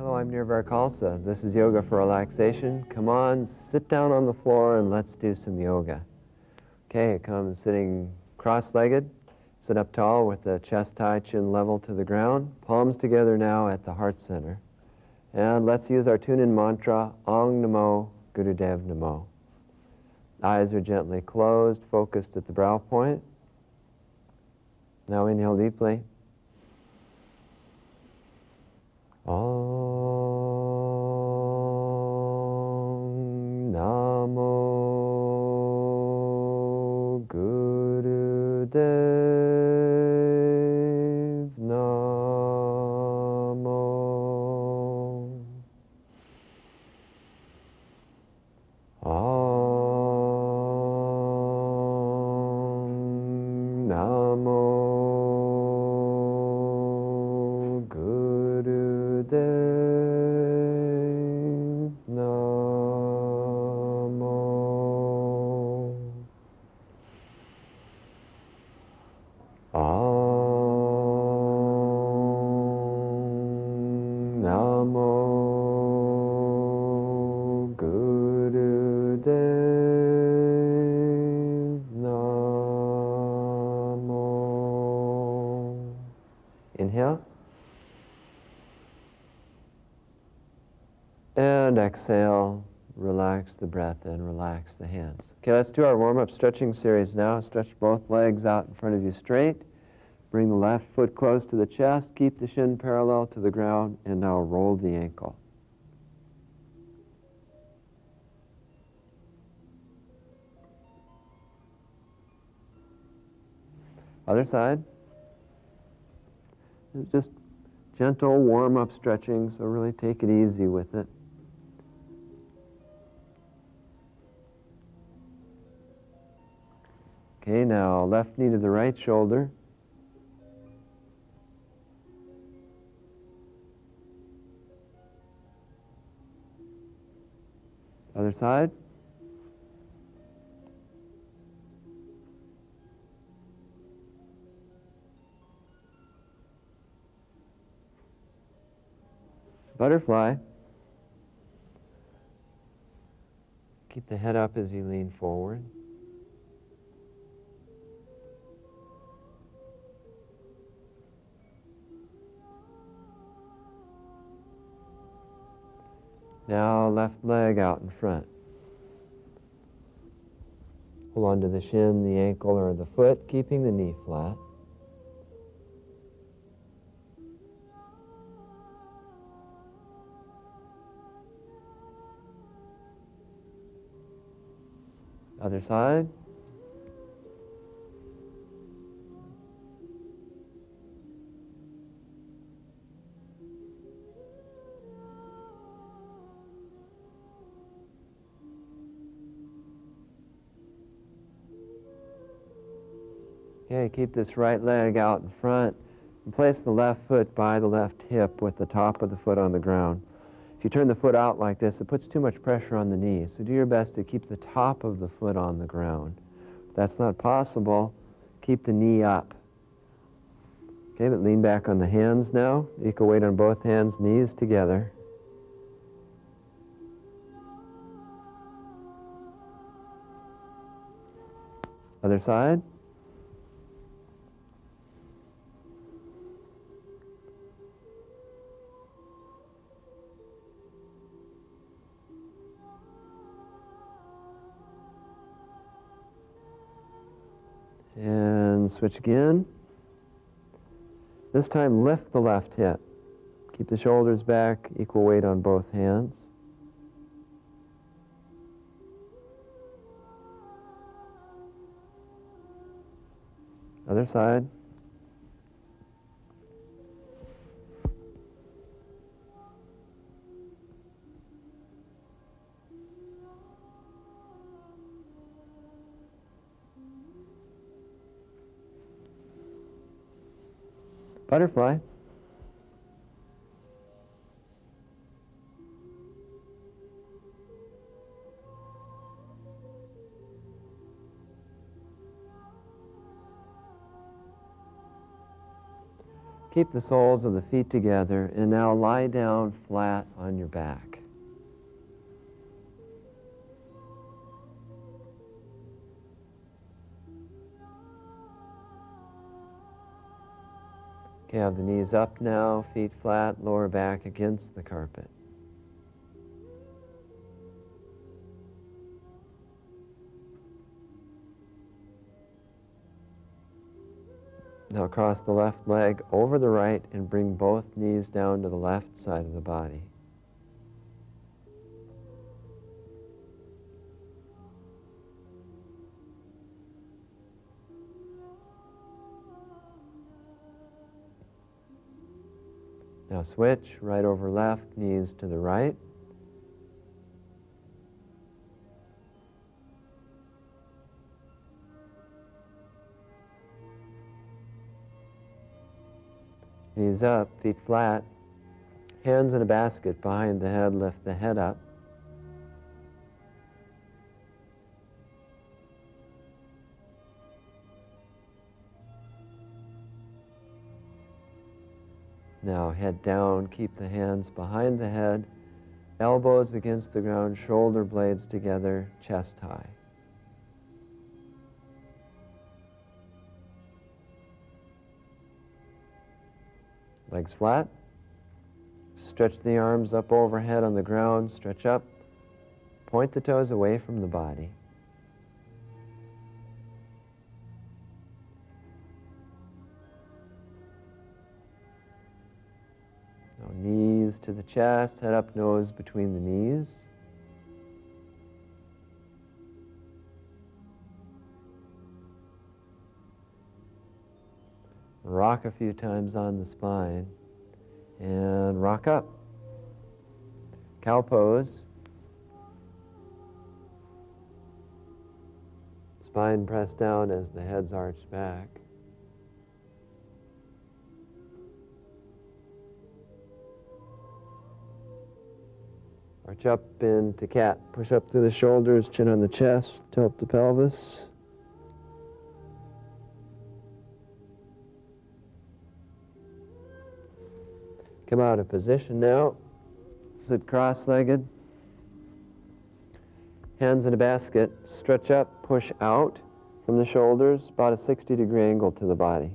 Hello, I'm Nirvar Khalsa. This is Yoga for Relaxation. Come on, sit down on the floor and let's do some yoga. Okay, come sitting cross-legged. Sit up tall with the chest high, chin level to the ground. Palms together now at the heart center. And let's use our tune-in mantra, Ong Namo Gurudev Namo. Eyes are gently closed, focused at the brow point. Now inhale deeply. Om Namo Gurudev Namo. Om Namo Gurudev Namo. Om Namo Gurudev Namo. Inhale. And exhale, relax the breath and relax the hands. Okay, let's do our warm-up stretching series now. Stretch both legs out in front of you straight. Bring the left foot close to the chest. Keep the shin parallel to the ground. And now roll the ankle. Other side. It's just gentle warm-up stretching, so really take it easy with it. Okay, now left knee to the right shoulder. Other side. Butterfly. Keep the head up as you lean forward. Now left leg out in front. Hold on to the shin, the ankle, or the foot, keeping the knee flat. Other side. Okay, keep this right leg out in front and place the left foot by the left hip with the top of the foot on the ground. If you turn the foot out like this, it puts too much pressure on the knee, so do your best to keep the top of the foot on the ground. If that's not possible, keep the knee up. Okay, but lean back on the hands now. Equal weight on both hands, knees together. Other side. And switch again. This time lift the left hip. Keep the shoulders back, equal weight on both hands. Other side. Butterfly. Keep the soles of the feet together, and now lie down flat on your back. Okay, have the knees up now, feet flat, lower back against the carpet. Now cross the left leg over the right and bring both knees down to the left side of the body. Now switch, right over left, knees to the right. Knees up, feet flat, hands in a basket behind the head, lift the head up. Now head down, keep the hands behind the head, elbows against the ground, shoulder blades together, chest high. Legs flat. Stretch the arms up overhead on the ground, stretch up. Point the toes away from the body. Now knees to the chest, head up, nose between the knees. Rock a few times on the spine and rock up. Cow pose. Spine pressed down as the head's arched back. Arch up into cat. Push up through the shoulders, chin on the chest, tilt the pelvis. Come out of position now. Sit cross-legged. Hands in a basket. Stretch up, push out from the shoulders, about a 60-degree angle to the body.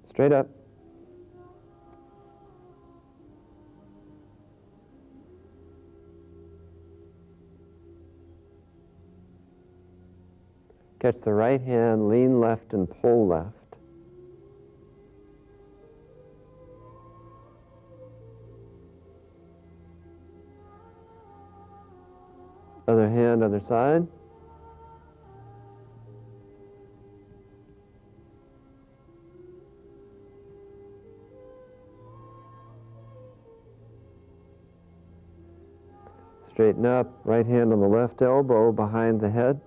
Straight up. Catch the right hand, lean left and pull left. Other hand, other side. Straighten up, right hand on the left elbow behind the head.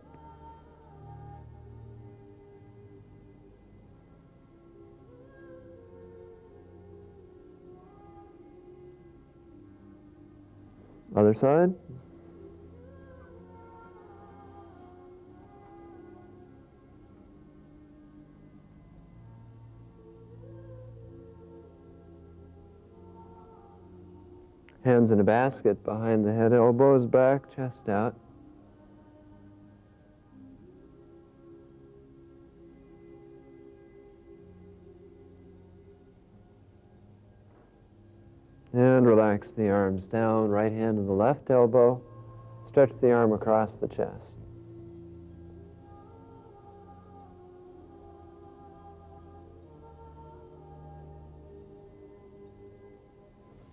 Other side. Hands in a basket behind the head, elbows back, chest out. And relax the arms down, right hand on the left elbow. Stretch the arm across the chest.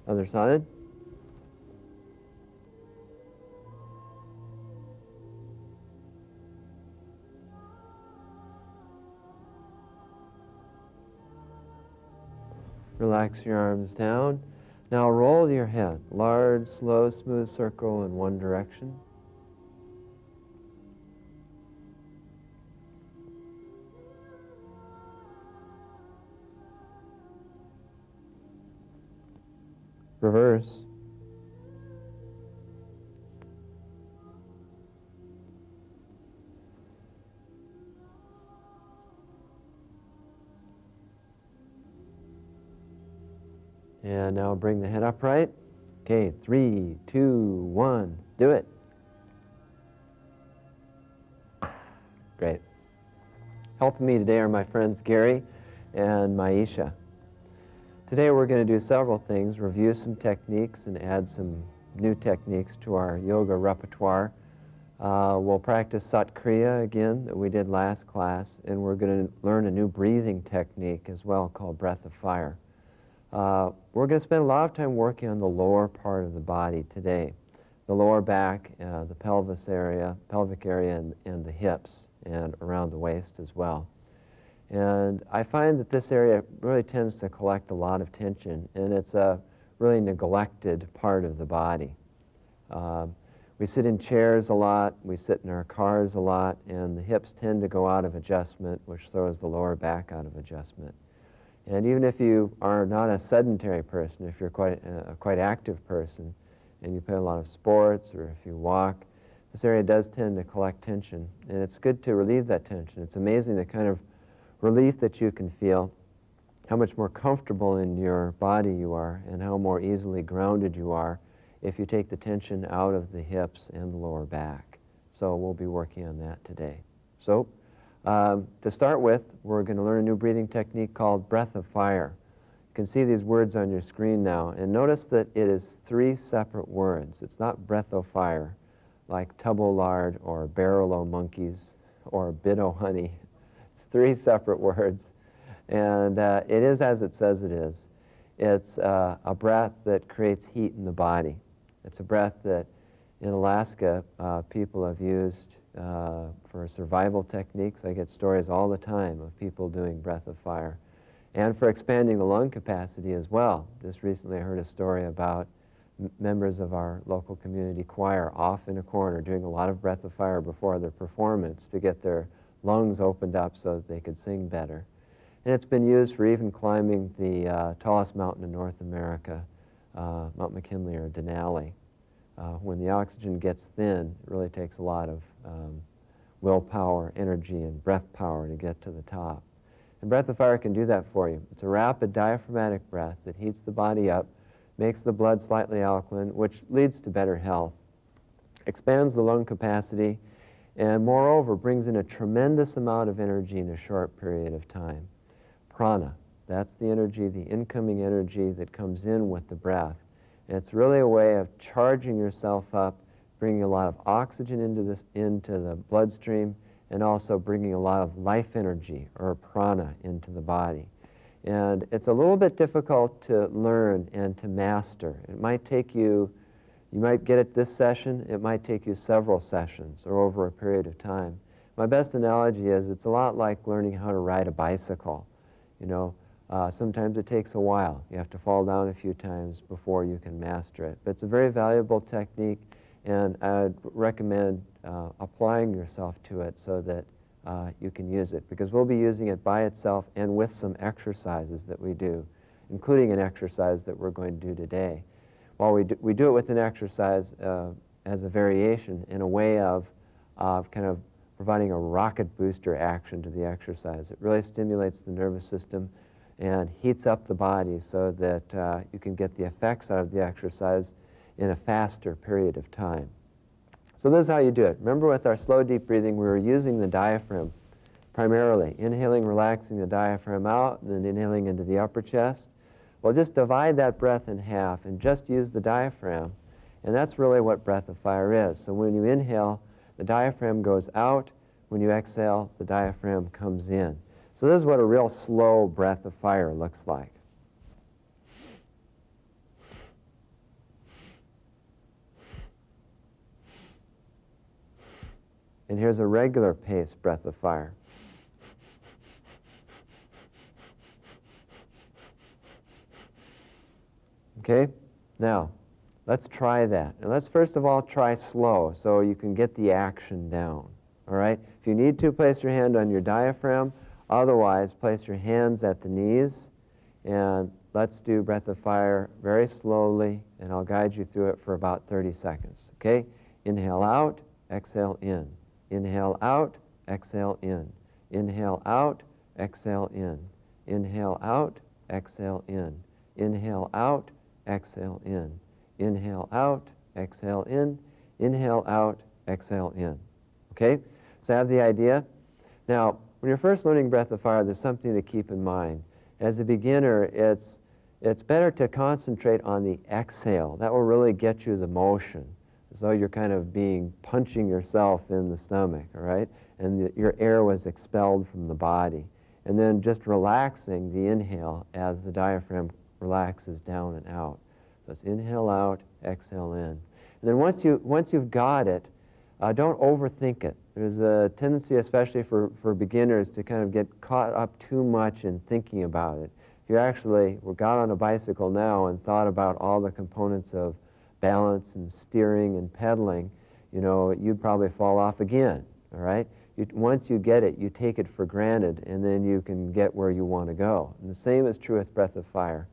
Other side. Relax your arms down. Now roll your head, large, slow, smooth circle in one direction. Reverse. And now bring the head upright. Okay, 3, 2, 1, do it. Great. Helping me today are my friends Gary and Maisha. Today we're going to do several things, review some techniques and add some new techniques to our yoga repertoire. We'll practice Sat Kriya again that we did last class, and we're going to learn a new breathing technique as well called breath of fire. We're going to spend a lot of time working on the lower part of the body today, the lower back, the pelvic area, and the hips, and around the waist as well. And I find that this area really tends to collect a lot of tension, and it's a really neglected part of the body. We sit in chairs a lot, we sit in our cars a lot, and the hips tend to go out of adjustment, which throws the lower back out of adjustment. And even if you are not a sedentary person, if you're quite a quite active person, and you play a lot of sports, or if you walk, this area does tend to collect tension, and it's good to relieve that tension. It's amazing the kind of relief that you can feel, how much more comfortable in your body you are, and how more easily grounded you are if you take the tension out of the hips and the lower back. So we'll be working on that today. So to start with, we're going to learn a new breathing technique called breath of fire. You can see these words on your screen now, and notice that it is 3 separate words. It's not breath o' fire, like tub o' lard, or barrel o' monkeys, or bit o' honey. It's 3 separate words, and it is as it says it is. It's a breath that creates heat in the body. It's a breath that in Alaska people have used for survival techniques. I get stories all the time of people doing breath of fire, and for expanding the lung capacity as well. Just recently I heard a story about members of our local community choir off in a corner doing a lot of breath of fire before their performance to get their lungs opened up so that they could sing better. And it's been used for even climbing the tallest mountain in North America, Mount McKinley or Denali. When the oxygen gets thin, it really takes a lot of willpower, energy, and breath power to get to the top. And breath of fire can do that for you. It's a rapid diaphragmatic breath that heats the body up, makes the blood slightly alkaline, which leads to better health, expands the lung capacity, and moreover brings in a tremendous amount of energy in a short period of time. Prana, that's the energy, the incoming energy that comes in with the breath. And it's really a way of charging yourself up, bringing a lot of oxygen into the bloodstream, and also bringing a lot of life energy, or prana, into the body. And it's a little bit difficult to learn and to master. It might take you might get it this session, it might take you several sessions or over a period of time. My best analogy is it's a lot like learning how to ride a bicycle. You know, sometimes it takes a while. You have to fall down a few times before you can master it. But it's a very valuable technique, and I'd recommend applying yourself to it so that you can use it, because we'll be using it by itself and with some exercises that we do, including an exercise that we're going to do today. While we do it with an exercise as a variation in a way of kind of providing a rocket booster action to the exercise. It really stimulates the nervous system and heats up the body so that you can get the effects out of the exercise in a faster period of time. So this is how you do it. Remember, with our slow, deep breathing, we were using the diaphragm primarily. Inhaling, relaxing the diaphragm out, and then inhaling into the upper chest. Well, just divide that breath in half and just use the diaphragm. And that's really what breath of fire is. So when you inhale, the diaphragm goes out. When you exhale, the diaphragm comes in. So this is what a real slow breath of fire looks like. And here's a regular pace breath of fire. Okay? Now, let's try that. And let's first of all try slow so you can get the action down. All right? If you need to, place your hand on your diaphragm. Otherwise, place your hands at the knees. And let's do breath of fire very slowly, and I'll guide you through it for about 30 seconds. Okay? Inhale out, exhale in. Inhale out, exhale in. Inhale out, exhale in. Inhale out, exhale in. Inhale out, exhale in. Inhale out, exhale in. Inhale out, exhale in. Okay? So have the idea? Now, when you're first learning breath of fire, there's something to keep in mind. As a beginner, it's better to concentrate on the exhale. That will really get you the motion, as though you're kind of punching yourself in the stomach, all right? And your air was expelled from the body. And then just relaxing the inhale as the diaphragm relaxes down and out. So it's inhale out, exhale in. And then once you've got it, don't overthink it. There's a tendency, especially for beginners, to kind of get caught up too much in thinking about it. If you actually got on a bicycle now and thought about all the components of balance and steering and pedaling, you'd probably fall off again, all right? Once you get it, you take it for granted, and then you can get where you want to go. And the same is true with breath of fire.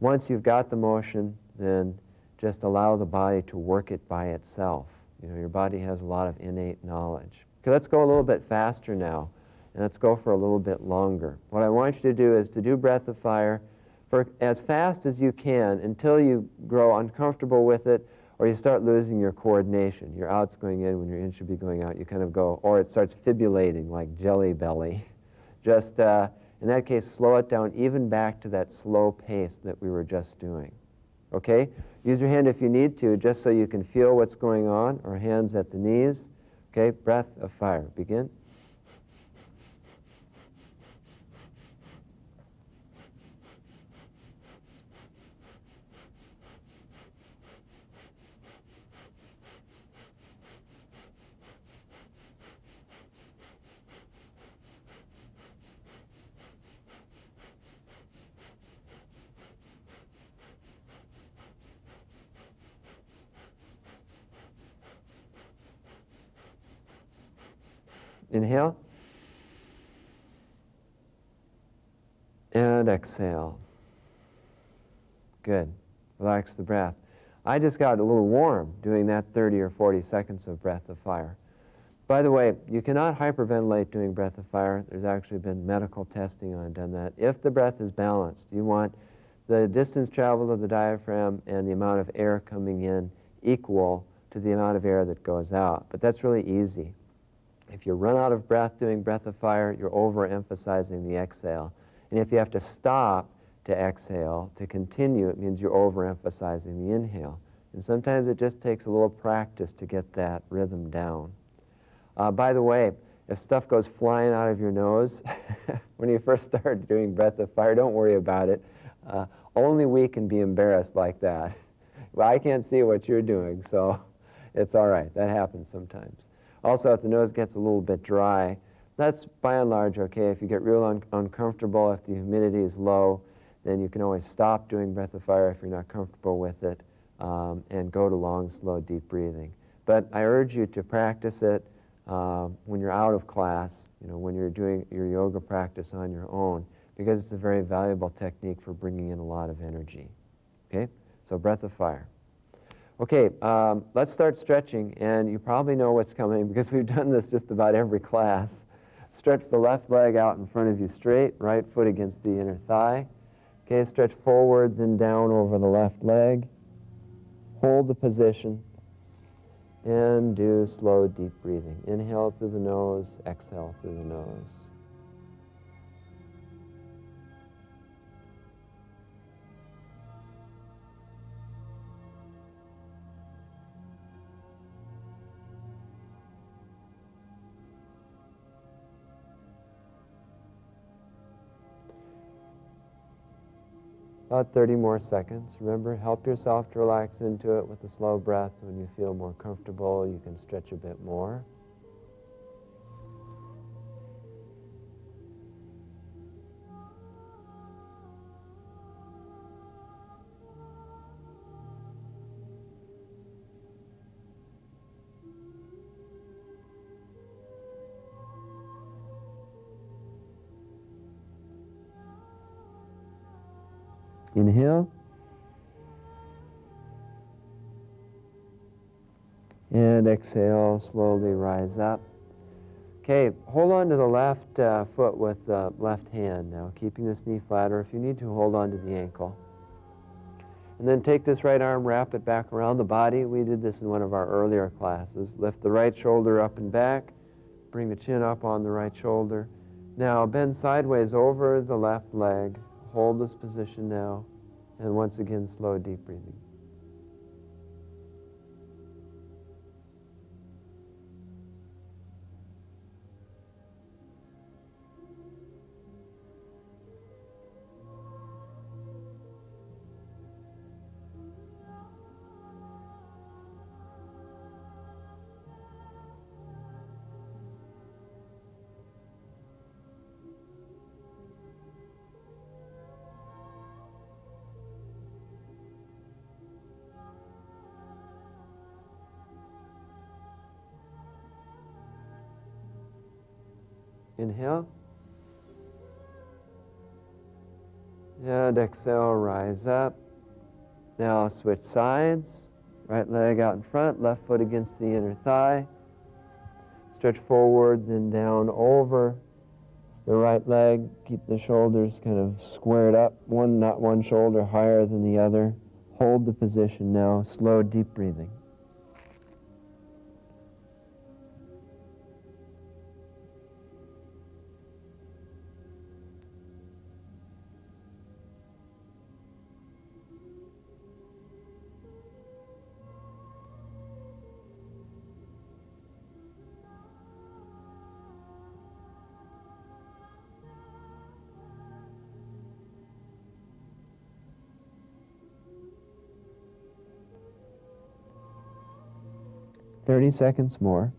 Once you've got the motion, then just allow the body to work it by itself. Your body has a lot of innate knowledge. Okay, let's go a little bit faster now, and let's go for a little bit longer. What I want you to do is to do breath of fire for as fast as you can until you grow uncomfortable with it, or you start losing your coordination. Your out's going in when your in should be going out. You kind of go, or it starts fibrillating like jelly belly. Just, in that case, slow it down even back to that slow pace that we were just doing. Okay? Use your hand if you need to, just so you can feel what's going on, or hands at the knees. Okay? Breath of fire. Begin. Inhale. And exhale. Good. Relax the breath. I just got a little warm doing that 30 or 40 seconds of breath of fire. By the way, you cannot hyperventilate doing breath of fire. There's actually been medical testing on done that. If the breath is balanced, you want the distance traveled of the diaphragm and the amount of air coming in equal to the amount of air that goes out. But that's really easy. If you run out of breath doing breath of fire, you're overemphasizing the exhale. And if you have to stop to exhale, to continue, it means you're overemphasizing the inhale. And sometimes it just takes a little practice to get that rhythm down. By the way, if stuff goes flying out of your nose when you first start doing breath of fire, don't worry about it. Only we can be embarrassed like that. Well, I can't see what you're doing, so it's all right. That happens sometimes. Also, if the nose gets a little bit dry, that's by and large okay. If you get real uncomfortable, if the humidity is low, then you can always stop doing breath of fire if you're not comfortable with it, and go to long, slow, deep breathing. But I urge you to practice it when you're out of class, when you're doing your yoga practice on your own, because it's a very valuable technique for bringing in a lot of energy. Okay? So breath of fire. Okay, let's start stretching, and you probably know what's coming because we've done this just about every class. Stretch the left leg out in front of you straight, right foot against the inner thigh. Okay, stretch forward, then down over the left leg. Hold the position, and do slow, deep breathing. Inhale through the nose, exhale through the nose. About 30 more seconds. Remember, help yourself to relax into it with a slow breath. When you feel more comfortable, you can stretch a bit more. Inhale. And exhale, slowly rise up. Okay, hold on to the left foot with the left hand now, keeping this knee flat, or if you need to, hold on to the ankle. And then take this right arm, wrap it back around the body. We did this in one of our earlier classes. Lift the right shoulder up and back. Bring the chin up on the right shoulder. Now bend sideways over the left leg. Hold this position now. And once again, slow, deep breathing. Inhale. And exhale, rise up. Now switch sides. Right leg out in front, left foot against the inner thigh. Stretch forward, then down over the right leg. Keep the shoulders kind of squared up. Not one shoulder higher than the other. Hold the position now. Slow, deep breathing. "30 seconds more.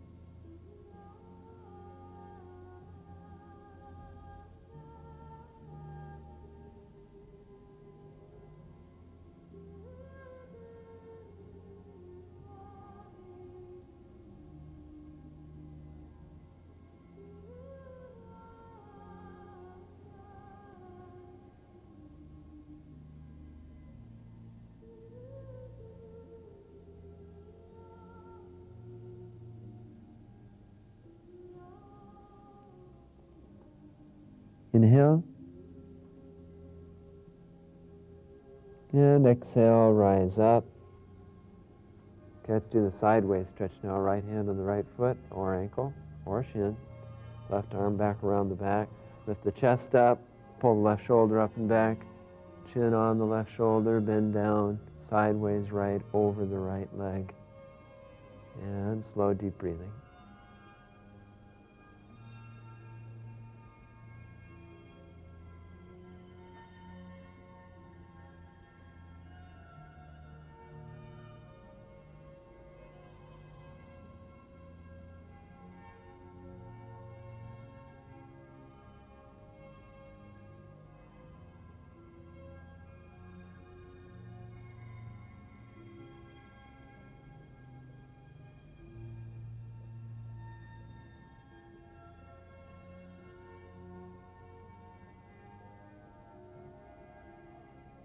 Inhale. And exhale, rise up. Okay, let's do the sideways stretch now. Right hand on the right foot or ankle or shin. Left arm back around the back. Lift the chest up. Pull the left shoulder up and back. Chin on the left shoulder. Bend down. Sideways right over the right leg. And slow, deep breathing.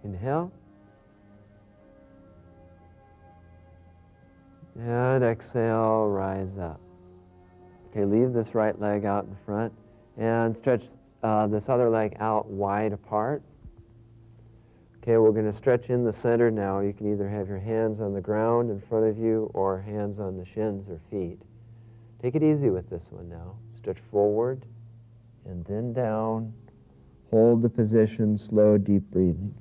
Inhale. And exhale, rise up. Okay, leave this right leg out in front and stretch this other leg out wide apart. Okay, we're going to stretch in the center now. You can either have your hands on the ground in front of you or hands on the shins or feet. Take it easy with this one now. Stretch forward and then down. Hold the position, slow, deep breathing.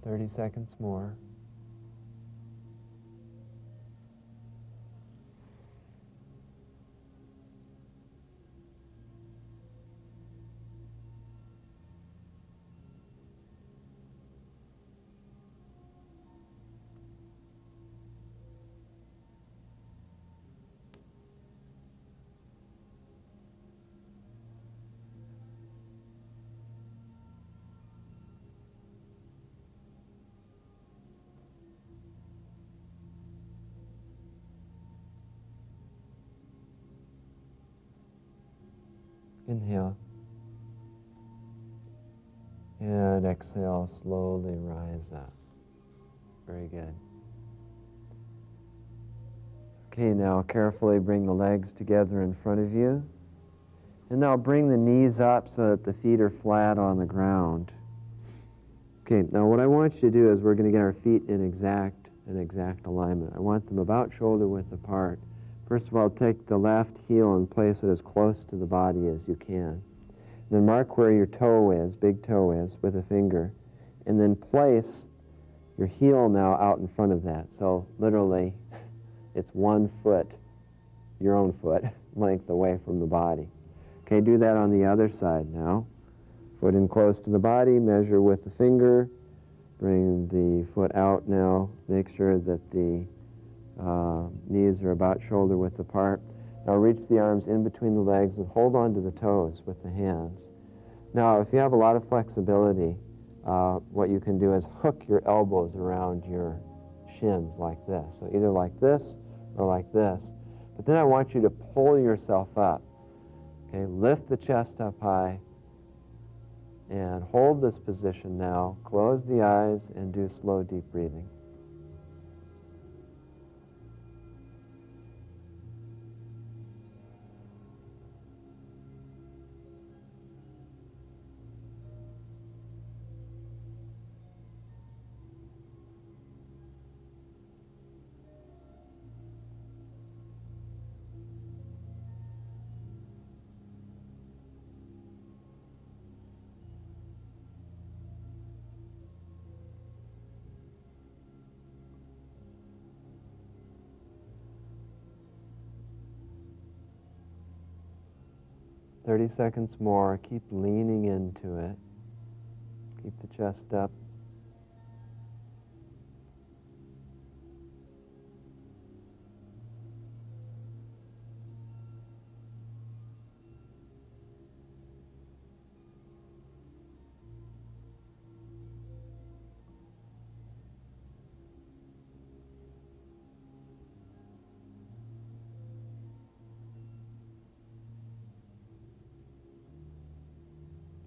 "30 seconds more. Inhale. And exhale, slowly rise up. Very good. Okay, now carefully bring the legs together in front of you. And now bring the knees up so that the feet are flat on the ground. Okay, now what I want you to do is we're going to get our feet in exact alignment. I want them about shoulder width apart. First of all, take the left heel and place it as close to the body as you can. Then mark where your toe is, big toe is, with a finger. And then place your heel now out in front of that. So literally, it's 1 foot, your own foot, length away from the body. Okay, do that on the other side now. Foot in close to the body, measure with the finger. Bring the foot out now. Make sure that the knees are about shoulder width apart. Now reach the arms in between the legs and hold on to the toes with the hands. Now, if you have a lot of flexibility, what you can do is hook your elbows around your shins like this. So either like this or like this. But then I want you to pull yourself up. Okay, lift the chest up high and hold this position now. Close the eyes and do slow, deep breathing. Seconds more. Keep leaning into it. Keep the chest up.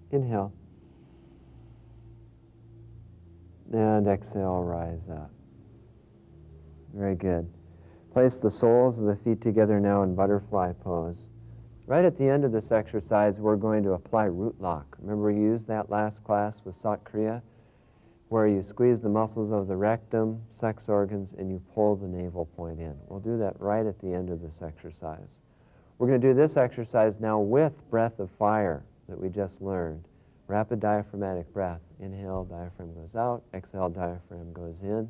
Inhale. And exhale, rise up. Very good. Place the soles of the feet together now in butterfly pose. Right at the end of this exercise, we're going to apply root lock. Remember we used that last class with Kriya, where you squeeze the muscles of the rectum, sex organs, and you pull the navel point in. We'll do that right at the end of this exercise. We're going to do this exercise now with breath of fire that we just learned. Rapid diaphragmatic breath. Inhale, diaphragm goes out. Exhale, diaphragm goes in.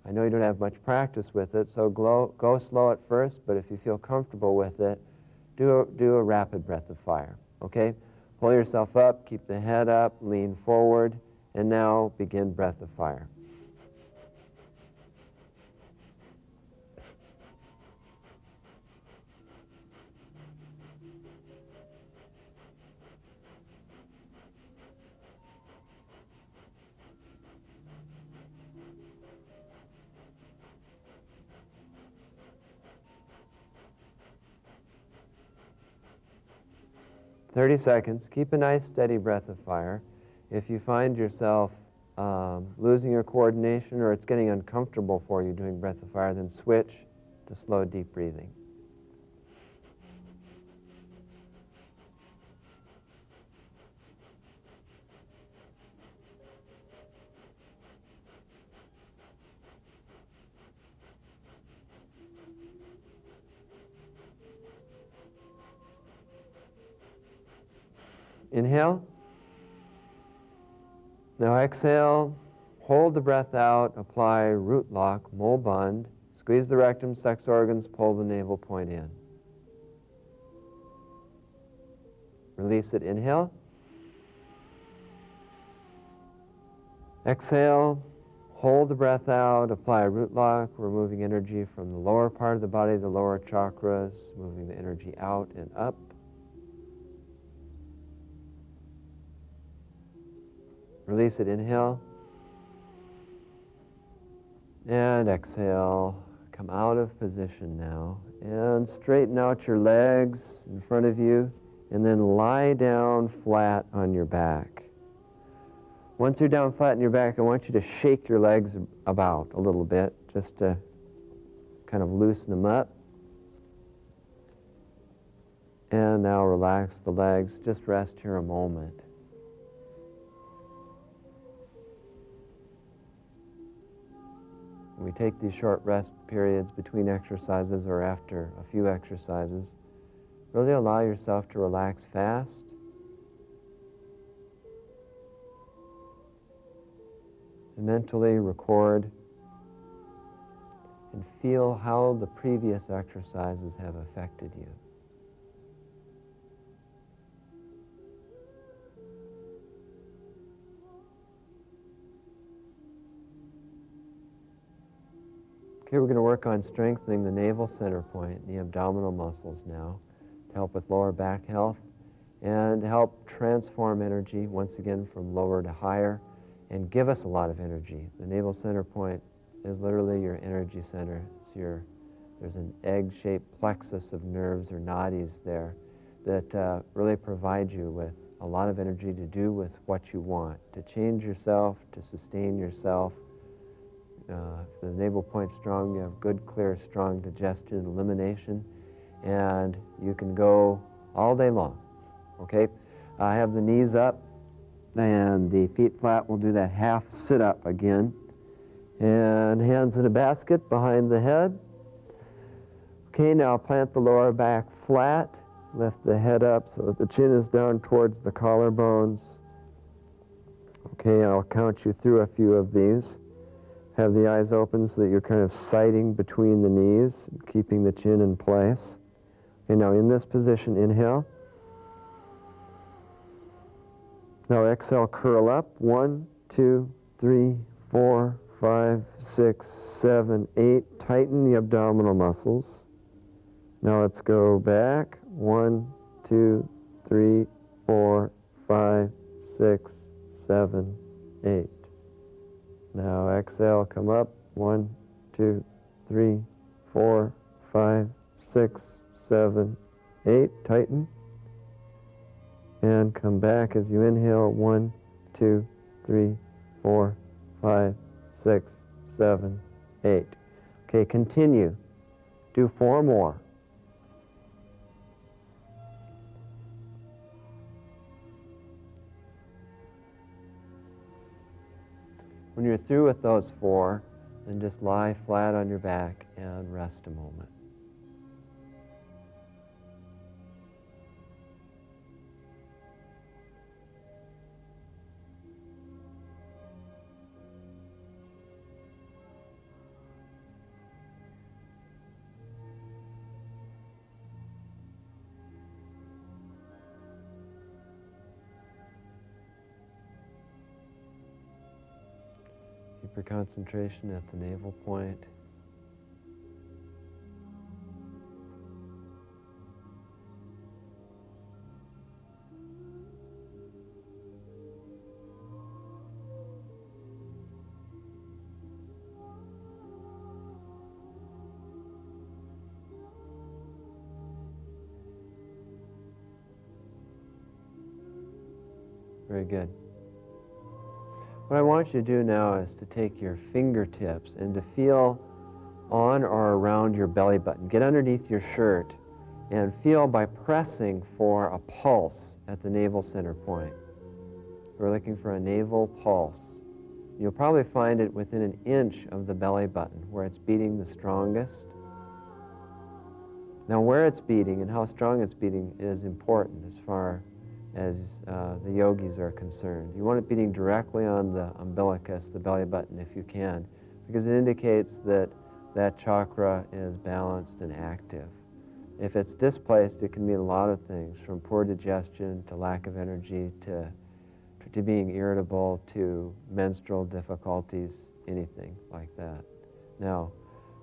I know you don't have much practice with it, so go slow at first, but if you feel comfortable with it, do a rapid breath of fire, okay? Pull yourself up, keep the head up, lean forward, and now begin breath of fire. 30 seconds. Keep a nice steady breath of fire. If you find yourself losing your coordination or it's getting uncomfortable for you doing breath of fire, then switch to slow, deep breathing. Inhale. Now exhale, hold the breath out, apply root lock, mole bund, squeeze the rectum, sex organs, pull the navel point in. Release it, inhale. Exhale, hold the breath out, apply root lock, removing energy from the lower part of the body, the lower chakras, moving the energy out and up. Release it, inhale. And exhale, come out of position now. And straighten out your legs in front of you. and then lie down flat on your back. Once you're down flat on your back, I want you to shake your legs about a little bit, just to kind of loosen them up. And now relax the legs. Just rest here a moment. We take these short rest periods between exercises or after a few exercises. Really allow yourself to relax fast. And mentally record and feel how the previous exercises have affected you. Okay, we're going to work on strengthening the navel center point, the abdominal muscles now, to help with lower back health and help transform energy once again from lower to higher and give us a lot of energy. The navel center point is literally your energy center. There's an egg-shaped plexus of nerves or nadis there that really provide you with a lot of energy to do with what you want, to change yourself, to sustain yourself. If the navel point's strong, you have good, clear, strong digestion and elimination, and you can go all day long. Okay? I have the knees up and the feet flat. We'll do that half sit-up again. And hands in a basket behind the head. Okay, now plant the lower back flat. Lift the head up so that the chin is down towards the collarbones. Okay, I'll count you through a few of these. Have the eyes open so that you're kind of sighting between the knees, keeping the chin in place. Okay, now in this position, inhale. Now exhale, curl up. 1, 2, 3, 4, 5, 6, 7, 8. Tighten the abdominal muscles. Now let's go back. 1, 2, 3, 4, 5, 6, 7, 8. Now exhale, come up. 1, 2, 3, 4, 5, 6, 7, 8. Tighten. And come back as you inhale. 1, 2, 3, 4, 5, 6, 7, 8. Okay, continue. Do 4 more. When you're through with those 4, then just lie flat on your back and rest a moment. Keep your concentration at the navel point. Very good. What I want you to do now is to take your fingertips and to feel on or around your belly button. Get underneath your shirt and feel by pressing for a pulse at the navel center point. We're looking for a navel pulse. You'll probably find it within an inch of the belly button where it's beating the strongest. Now where it's beating and how strong it's beating is important as far as the yogis are concerned. You want it beating directly on the umbilicus, the belly button, if you can, because it indicates that that chakra is balanced and active. If it's displaced, it can mean a lot of things, from poor digestion to lack of energy to being irritable to menstrual difficulties, anything like that. Now,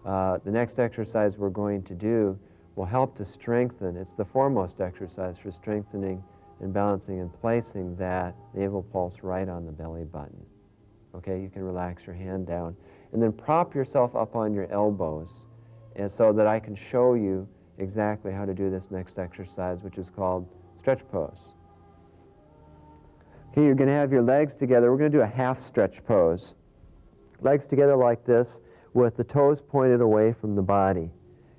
the next exercise we're going to do will help to strengthen. It's the foremost exercise for strengthening and balancing and placing that navel pulse right on the belly button. Okay, you can relax your hand down and then prop yourself up on your elbows, and so that I can show you exactly how to do this next exercise, which is called stretch pose. Okay, you're going to have your legs together. We're going to do a half stretch pose. Legs together like this with the toes pointed away from the body.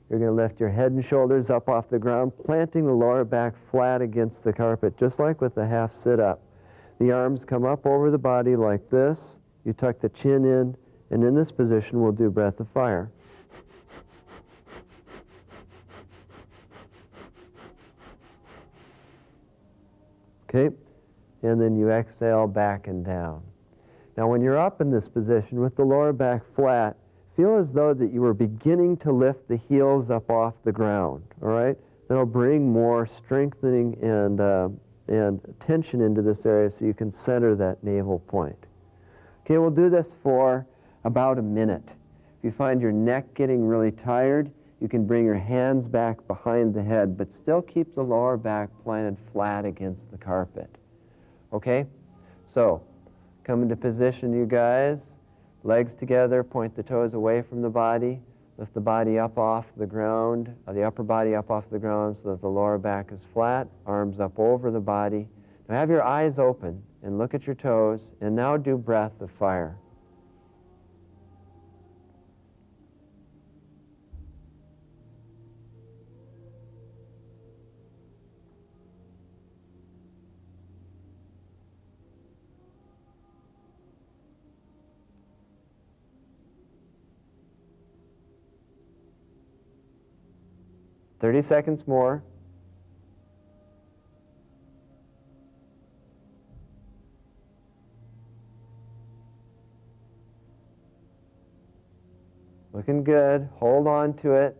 You're going to lift your head and shoulders up off the ground, planting the lower back flat against the carpet, just like with the half sit-up. The arms come up over the body like this. You tuck the chin in, and in this position we'll do breath of fire. Okay, and then you exhale back and down. Now when you're up in this position with the lower back flat, feel as though that you were beginning to lift the heels up off the ground, all right? That'll bring more strengthening and tension into this area so you can center that navel point. Okay, we'll do this for about a minute. If you find your neck getting really tired, you can bring your hands back behind the head, but still keep the lower back planted flat against the carpet. Okay? So, come into position, you guys. Legs together, point the toes away from the body. Lift the body up off the ground, the upper body up off the ground so that the lower back is flat, arms up over the body. Now have your eyes open and look at your toes, and now do breath of fire. "30 seconds more. Looking good. Hold on to it.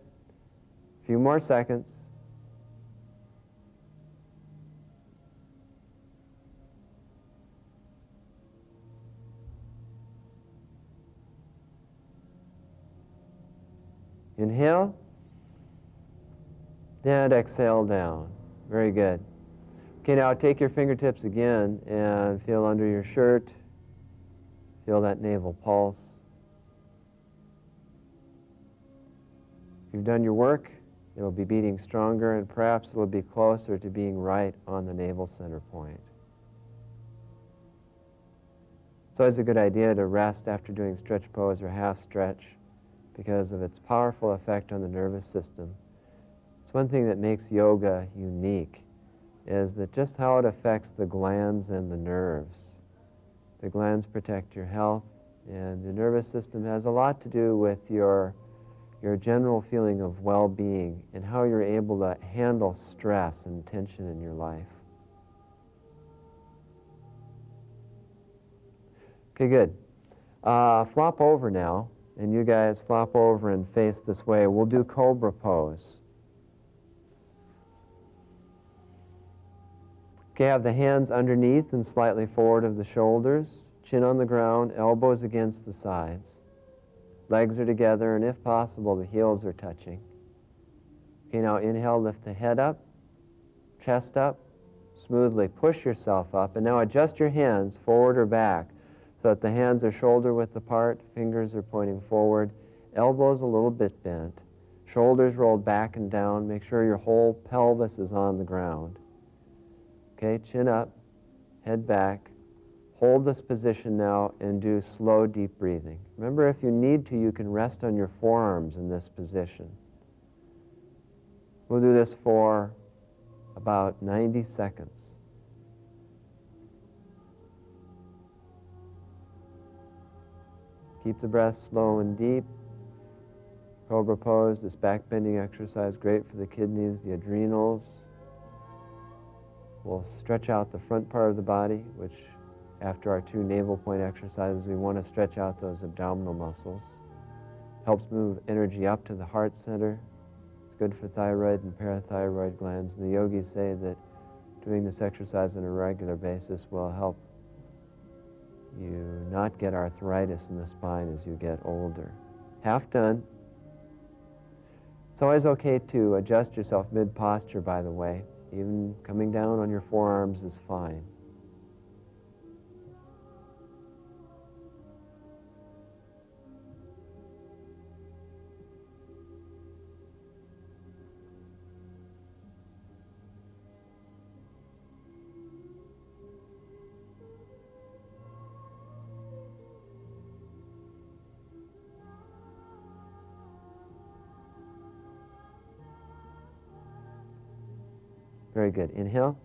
A few more seconds. Inhale. And exhale down. Very good. Okay, now take your fingertips again and feel under your shirt. Feel that navel pulse. If you've done your work, it'll be beating stronger, and perhaps it'll be closer to being right on the navel center point. It's always a good idea to rest after doing stretch pose or half stretch because of its powerful effect on the nervous system. It's one thing that makes yoga unique is that just how it affects the glands and the nerves. The glands protect your health, and the nervous system has a lot to do with your general feeling of well-being and how you're able to handle stress and tension in your life. Okay, good. Flop over now, and you guys flop over and face this way. We'll do cobra pose. Okay, have the hands underneath and slightly forward of the shoulders, chin on the ground, elbows against the sides. Legs are together, and if possible, the heels are touching. Okay, now inhale, lift the head up, chest up, smoothly push yourself up, and now adjust your hands forward or back so that the hands are shoulder width apart, fingers are pointing forward, elbows a little bit bent, shoulders rolled back and down. Make sure your whole pelvis is on the ground. Okay, chin up, head back. Hold this position now and do slow, deep breathing. Remember, if you need to, you can rest on your forearms in this position. We'll do this for about 90 seconds. Keep the breath slow and deep. Cobra pose, this back bending exercise, great for the kidneys, the adrenals. We'll stretch out the front part of the body, which after our 2 navel point exercises, we want to stretch out those abdominal muscles. Helps move energy up to the heart center. It's good for thyroid and parathyroid glands. And the yogis say that doing this exercise on a regular basis will help you not get arthritis in the spine as you get older. Half done. It's always okay to adjust yourself mid-posture, by the way. Even coming down on your forearms is fine. Very good. Inhale.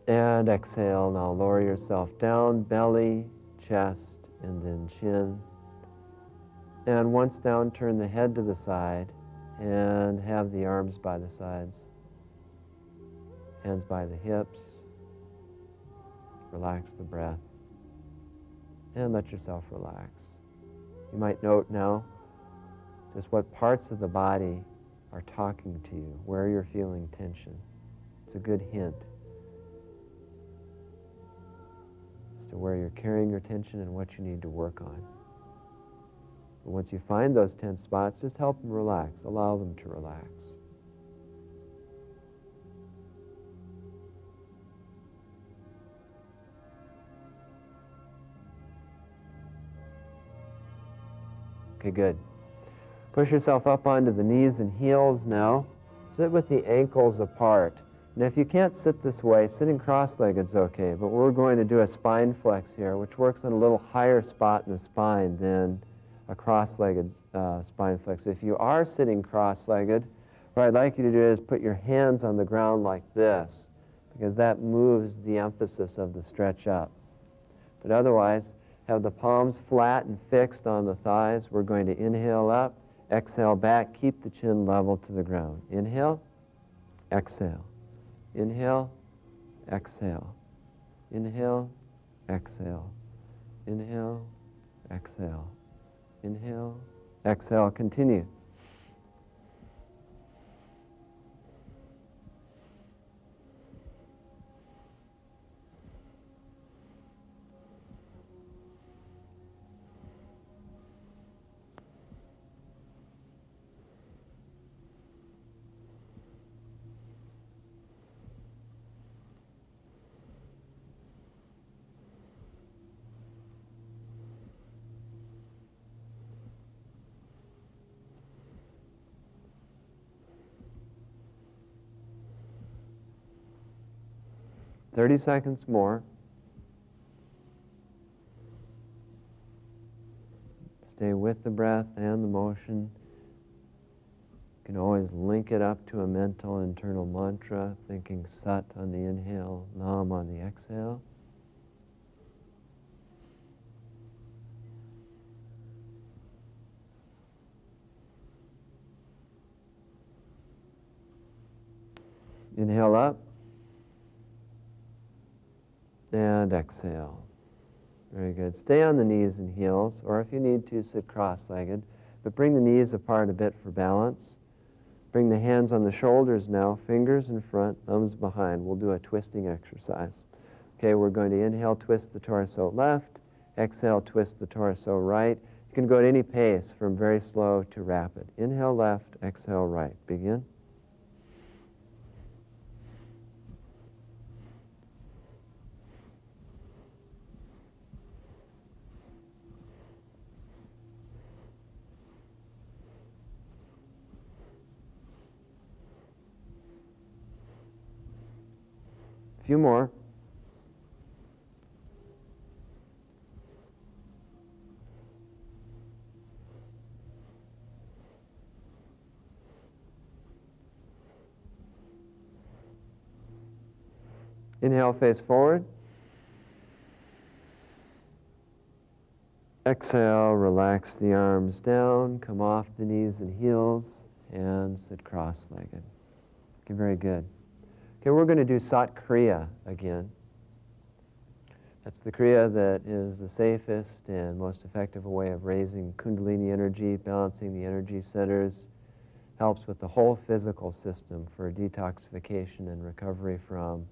And exhale. Now lower yourself down, belly, chest, and then chin. And once down, turn the head to the side and have the arms by the sides. Hands by the hips. Relax the breath. And let yourself relax. You might note now just what parts of the body are talking to you, where you're feeling tension. It's a good hint as to where you're carrying your tension and what you need to work on. But once you find those tense spots, just help them relax. Allow them to relax. Okay, good. Push yourself up onto the knees and heels now. Sit with the ankles apart. And if you can't sit this way, sitting cross-legged is okay, but we're going to do a spine flex here, which works on a little higher spot in the spine than a cross-legged spine flex. If you are sitting cross-legged, what I'd like you to do is put your hands on the ground like this, because that moves the emphasis of the stretch up. But otherwise, have the palms flat and fixed on the thighs. We're going to inhale up, exhale back, keep the chin level to the ground. Inhale, exhale. Inhale, exhale. Inhale, exhale. Inhale, exhale. Inhale, exhale. Continue. "30 seconds more. Stay with the breath and the motion. You can always link it up to a mental internal mantra, thinking Sat on the inhale, Nam on the exhale. Inhale up. And exhale. Very good. Stay on the knees and heels, or if you need to, sit cross-legged, but bring the knees apart a bit for balance. Bring the hands on the shoulders now, fingers in front, thumbs behind. We'll do a twisting exercise. Okay, we're going to inhale, twist the torso left, exhale, twist the torso right. You can go at any pace from very slow to rapid. Inhale left, exhale right. Begin. A few more. Inhale, face forward. Exhale, relax the arms down, come off the knees and heels, and sit cross-legged. Okay, very good. Okay, we're going to do Sat Kriya again. That's the Kriya that is the safest and most effective way of raising Kundalini energy, balancing the energy centers, helps with the whole physical system for detoxification and recovery from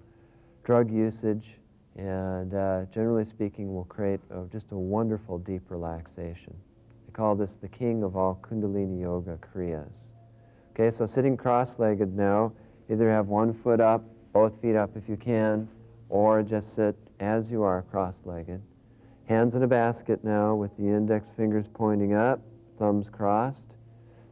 drug usage, and generally speaking will create just a wonderful deep relaxation. They call this the king of all Kundalini Yoga Kriyas. Okay, so sitting cross-legged now, either have one foot up, both feet up if you can, or just sit as you are cross-legged. Hands in a basket now with the index fingers pointing up, thumbs crossed.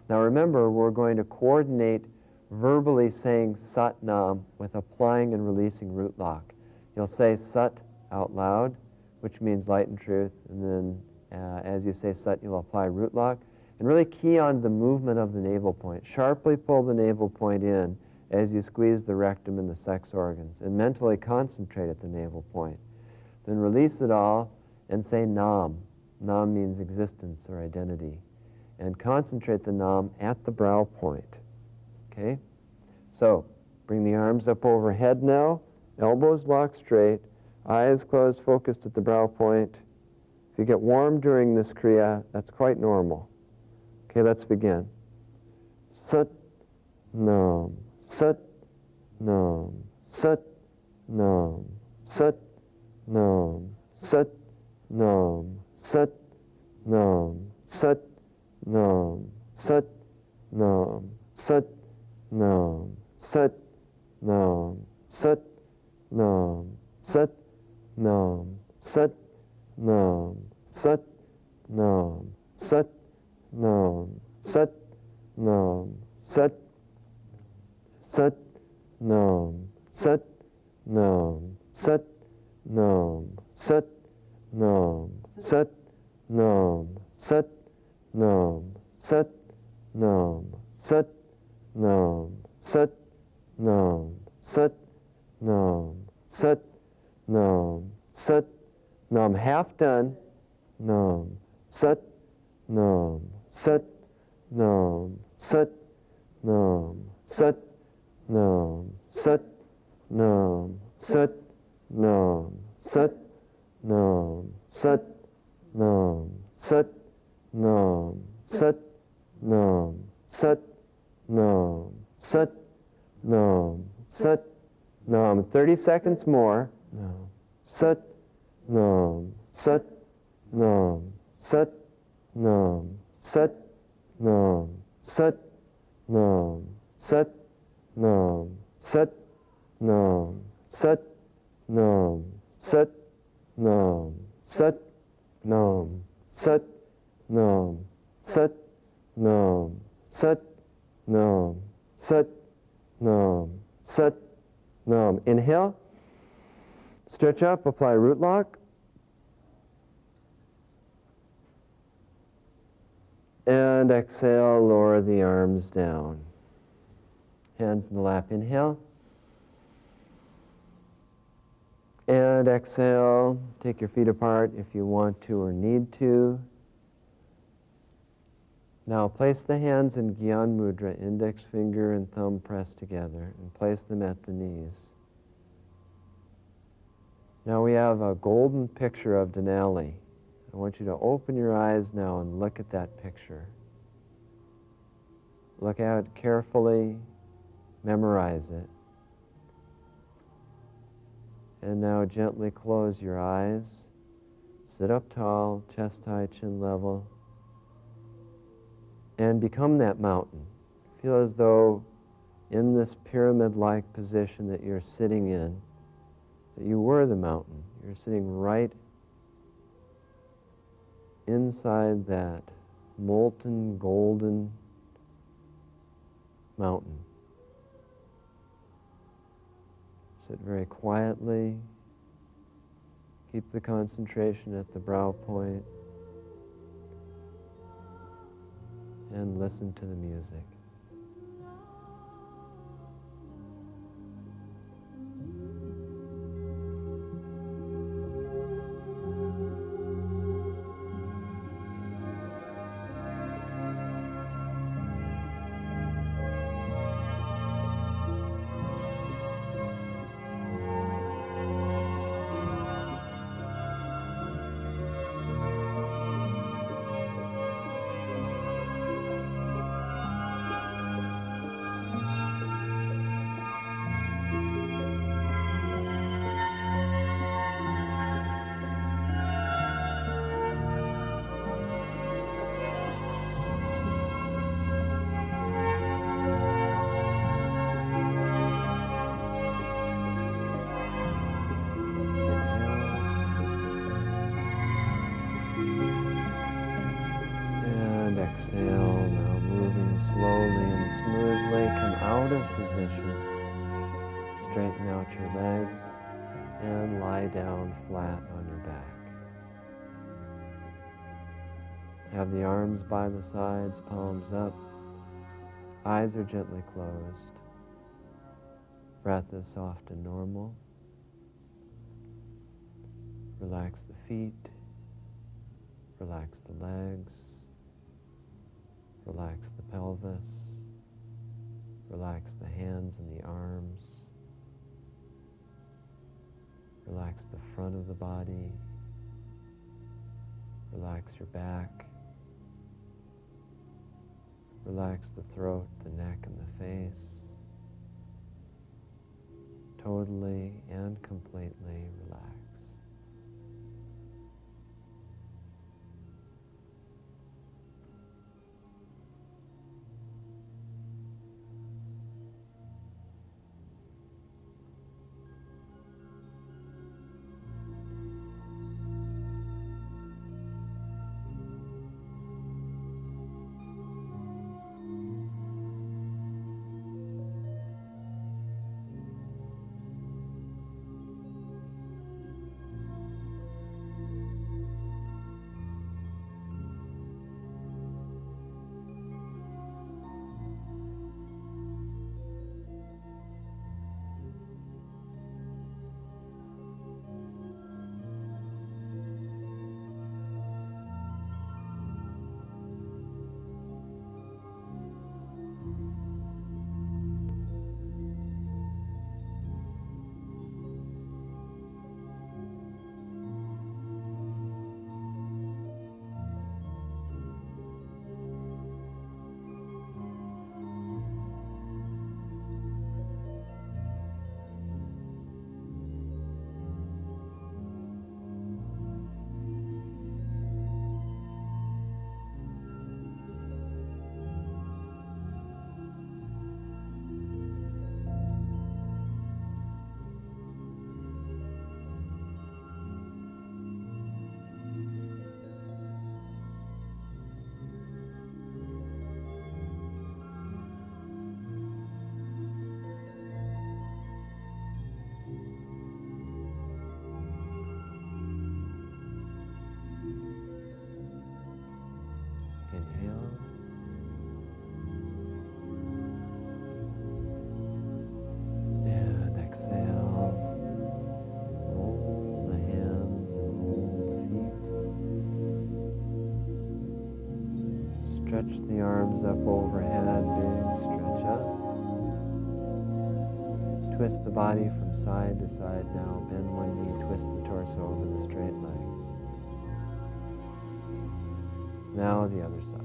Now remember, we're going to coordinate verbally saying Sat Nam with applying and releasing root lock. You'll say Sat out loud, which means light and truth, and then as you say Sat, you'll apply root lock. And really key on the movement of the navel point. Sharply pull the navel point in as you squeeze the rectum and the sex organs, and mentally concentrate at the navel point. Then release it all and say Nam. Nam means existence or identity. And concentrate the Nam at the brow point. Okay? So, bring the arms up overhead now, elbows locked straight, eyes closed, focused at the brow point. If you get warm during this Kriya, that's quite normal. Okay, let's begin. Sat Nam, Sat Nam, Sat Nam, Sat Nam, Sat Nam, Sat Nam, Sat Nam, Sat Nam, Sat Nam, Sat Nam, Sat Nam, Sat Nam, Sat Nam, Sat Nam, Sat Nam, Sat Nam, Sat Sat Nam, Sat Nam, Sat Nam, Sat Nam, Sat Nam, Sat Nam, Sat Nam, Sat Nam, Sat Nam, Sat Nam, Sat Nam, Sat Nam. Half done. Nam, Sat Nam, Sat Nam, Sat Nam, Sat Nam, Sat Nam, Sat Nam, Sat Nam, Sat Nam, Sat Nam, Sat Nam, Sat Nam, Sat Nam, Sat Nam. 30 seconds more. Nam, Sat Nam, Sat Nam, Sat Nam, Sat Nam, Sat Nam, Sat Nam, Sat Nam, Sat Nam, Sat Nam, Sat Nam, Sat Nam, Sat Nam, Sat Nam, Sat Nam, Sat Nam. Inhale, stretch up, apply root lock. And exhale, lower the arms down. Hands in the lap, inhale. And exhale, take your feet apart if you want to or need to. Now place the hands in Gyan Mudra, index finger and thumb pressed together, and place them at the knees. Now we have a golden picture of Denali. I want you to open your eyes now and look at that picture. Look at it carefully, memorize it. And now gently close your eyes. Sit up tall, chest high, chin level. And become that mountain. Feel as though in this pyramid-like position that you're sitting in, that you were the mountain. You're sitting right inside that molten golden mountain. Sit very quietly. Keep the concentration at the brow point. And listen to the music. Exhale, now moving slowly and smoothly, come out of position, straighten out your legs, and lie down flat on your back. Have the arms by the sides, palms up. Eyes are gently closed. Breath is soft and normal. Relax the feet. Relax the legs. Relax the pelvis. Relax the hands and the arms. Relax the front of the body. Relax your back. Relax the throat, the neck, and the face. Totally and completely relax. Inhale. And exhale. Roll the hands and roll the feet. Stretch the arms up overhead, big stretch up. Twist the body from side to side now. Bend one knee, twist the torso over the straight leg. Now the other side.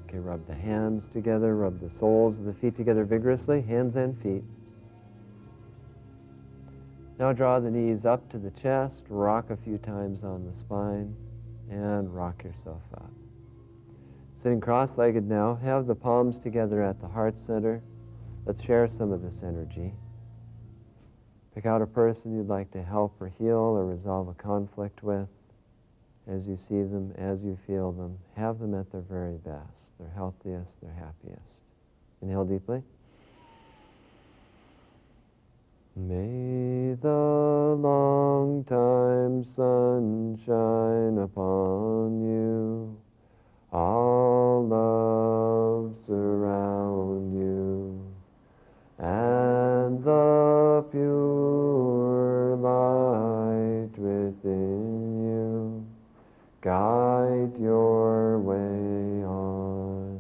Okay, rub the hands together, rub the soles of the feet together vigorously, hands and feet. Now draw the knees up to the chest, rock a few times on the spine, and rock yourself up. Sitting cross-legged now, have the palms together at the heart center. Let's share some of this energy. Pick out a person you'd like to help or heal or resolve a conflict with. As you see them, as you feel them, have them at their very best, their healthiest, their happiest. Inhale deeply. May the long time sun shine upon you, all love surround you, and the pure light within you guide your way on.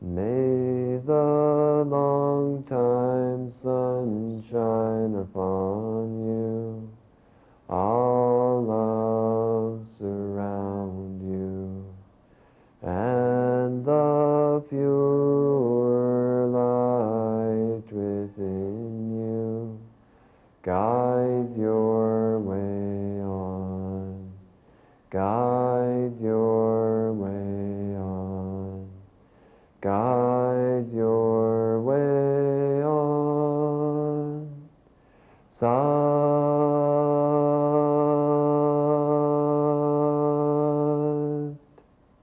May the long time sun shine upon you, all love surround you, and the pure light within you guide your way on. Guide your way on. Guide your way on. Sat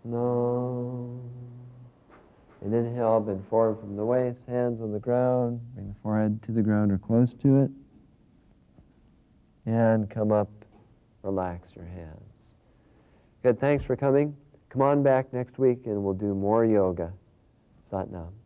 Nam. And inhale, bend forward from the waist, hands on the ground, bring the forehead to the ground or close to it. And come up, relax your hands. Good, thanks for coming. Come on back next week and we'll do more yoga. Sat Nam.